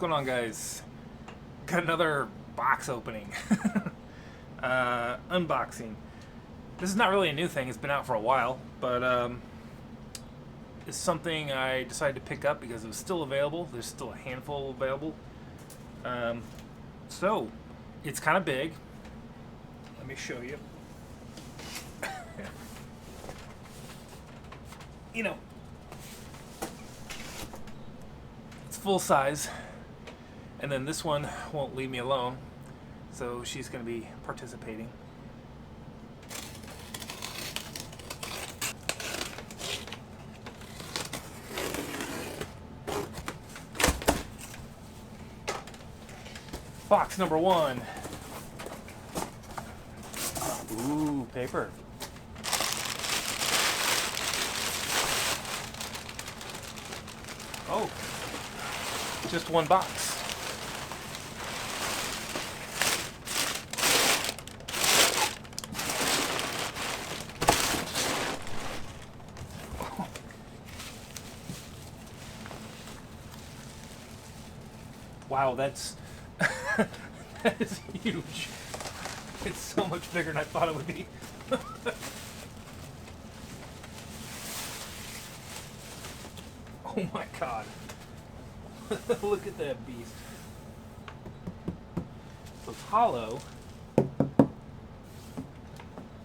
going on, guys? Got another box opening. Unboxing. This is not really a new thing. It's been out for a while, but it's something I decided to pick up because it was still available. There's still a handful available. So, it's kind of big. Let me show you. You know, it's full size, and then this one won't leave me alone, so she's going to be participating. Box number one. Ooh, paper. Oh, just one box. Wow, that's that is huge. It's so much bigger than I thought it would be. Oh my god. Look at that beast. So it's hollow.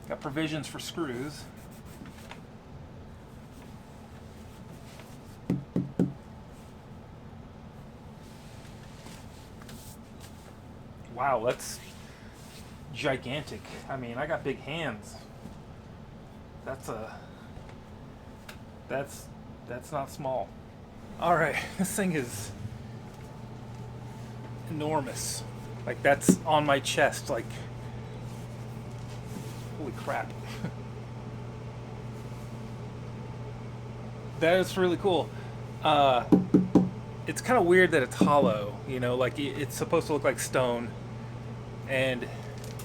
Got provisions for screws. Wow, that's gigantic. I mean, I got big hands. That's not small. All right, this thing is enormous. Like, that's on my chest. Like, holy crap. That is really cool. It's kind of weird that it's hollow. You know, like it's supposed to look like stone, and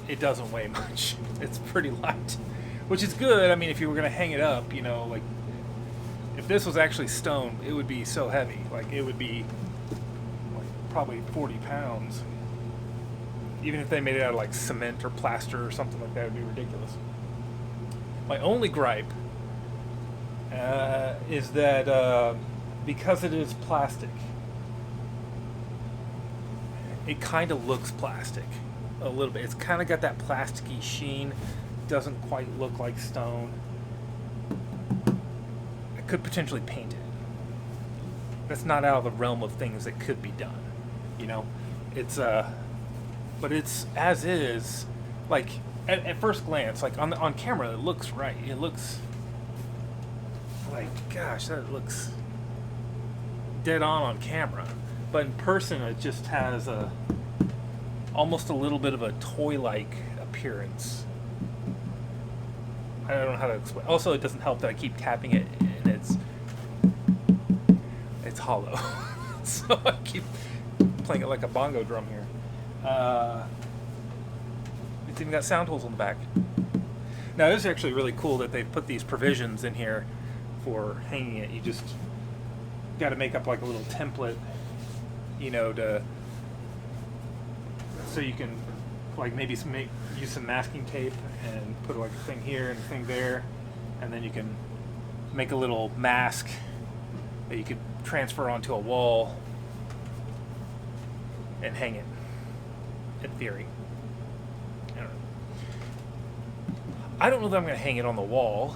it doesn't weigh much. It's pretty light, which is good. I mean, if you were gonna hang it up, you know, like, if this was actually stone, it would be so heavy. Like, it would be like probably 40 pounds. Even if they made it out of like cement or plaster or something like that, it would be ridiculous. My only gripe is that because it is plastic, it kind of looks plastic a little bit. It's kind of got that plasticky sheen. Doesn't quite look like stone. Could potentially paint it. That's not out of the realm of things that could be done. You know, it's but it's as is. Like at first glance, like on camera, it looks right. It looks like, gosh, that looks dead on camera. But in person, it just has almost a little bit of a toy-like appearance. I don't know how to explain. Also, it doesn't help that I keep tapping it and it's hollow. So I keep playing it like a bongo drum here. It's even got sound holes on the back. Now, this is actually really cool that they've put these provisions in here for hanging it. You just got to make up like a little template, you know, so you can like maybe use some masking tape and put like a thing here and a thing there, and then you can make a little mask that you could transfer onto a wall and hang it, in theory. I don't know that I'm going to hang it on the wall.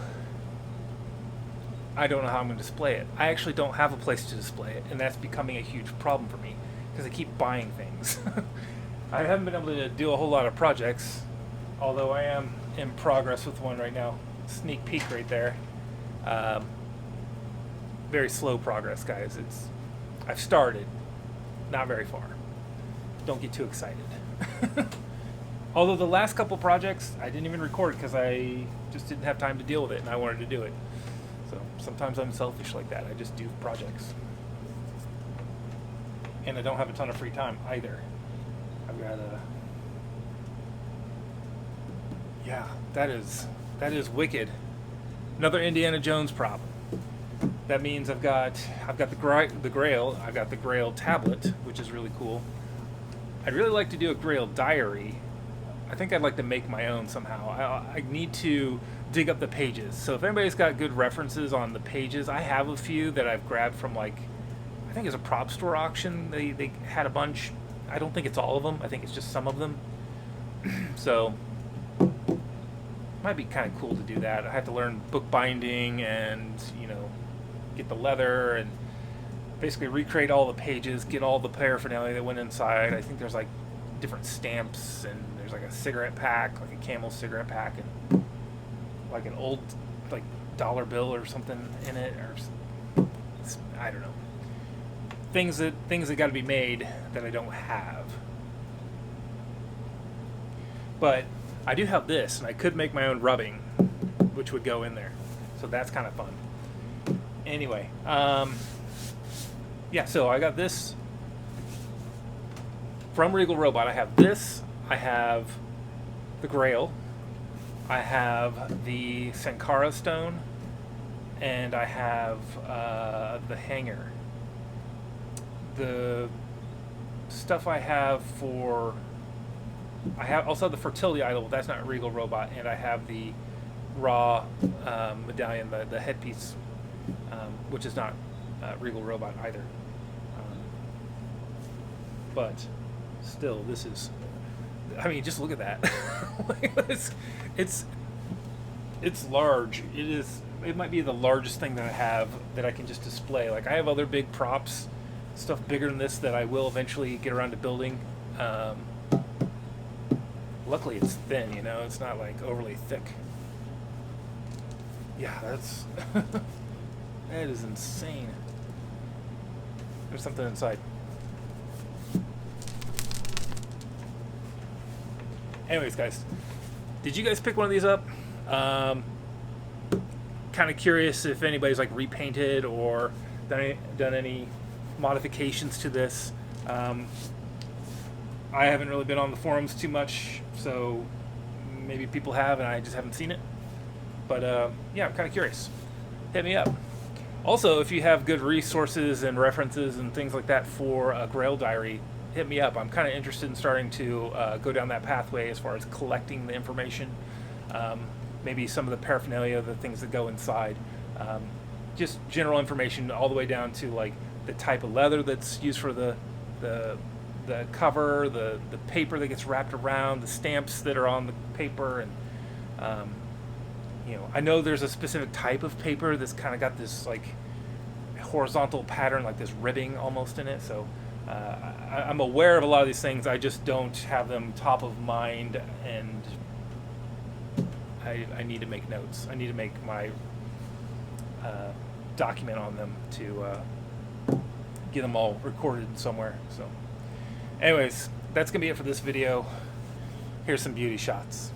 I don't know how I'm going to display it. I actually don't have a place to display it, and that's becoming a huge problem for me because I keep buying things. I haven't been able to do a whole lot of projects, although I am in progress with one right now. Sneak peek right there. Very slow progress, guys. I've started, not very far. Don't get too excited. Although the last couple projects, I didn't even record because I just didn't have time to deal with it, and I wanted to do it. So sometimes I'm selfish like that. I just do projects. And I don't have a ton of free time either. I've got yeah, that is wicked. Another Indiana Jones prop. that means I've got the Grail. I've got the Grail Tablet, which is really cool. I'd really like to do a Grail diary. I think I'd like to make my own somehow. I need to dig up the pages. So if anybody's got good references on the pages, I have a few that I've grabbed from, like, I think it's a prop store auction. They had a bunch. I don't think it's all of them. I think it's just some of them. So might be kind of cool to do that. I have to learn bookbinding and, you know, get the leather and basically recreate all the pages, get all the paraphernalia that went inside. I think there's like different stamps, and there's like a cigarette pack, like a Camel cigarette pack, and like an old like dollar bill or something in it, or I don't know. Things that got to be made that I don't have. But I do have this, and I could make my own rubbing, which would go in there. So that's kind of fun. Anyway, yeah, so I got this from Regal Robot. I have this. I have the Grail. I have the Sankara stone, and I have the hanger. The stuff I have for... I have also have the fertility idol, but that's not Regal Robot, and I have the raw medallion, the headpiece, which is not Regal Robot either. But still, this is... I mean, just look at that. It's large. It might be the largest thing that I have that I can just display. Like, I have other big props, stuff bigger than this that I will eventually get around to building. Luckily it's thin, you know, it's not like overly thick. Yeah, that's that is insane. There's something inside. Anyways, guys, did you guys pick one of these up? Kind of curious if anybody's like repainted or done any modifications to this. I haven't really been on the forums too much, so maybe people have and I just haven't seen it. But yeah, I'm kind of curious. Hit me up. Also, if you have good resources and references and things like that for a Grail diary, hit me up. I'm kind of interested in starting to go down that pathway as far as collecting the information. Maybe some of the paraphernalia, the things that go inside. Just general information all the way down to like the type of leather that's used for the cover, the paper that gets wrapped around, the stamps that are on the paper, and you know, I know there's a specific type of paper that's kind of got this like horizontal pattern, like this ribbing almost in it. So I'm aware of a lot of these things. I just don't have them top of mind, and I need to make notes. I need to make my document on them to get them all recorded somewhere. So anyways, that's gonna be it for this video. Here's some beauty shots.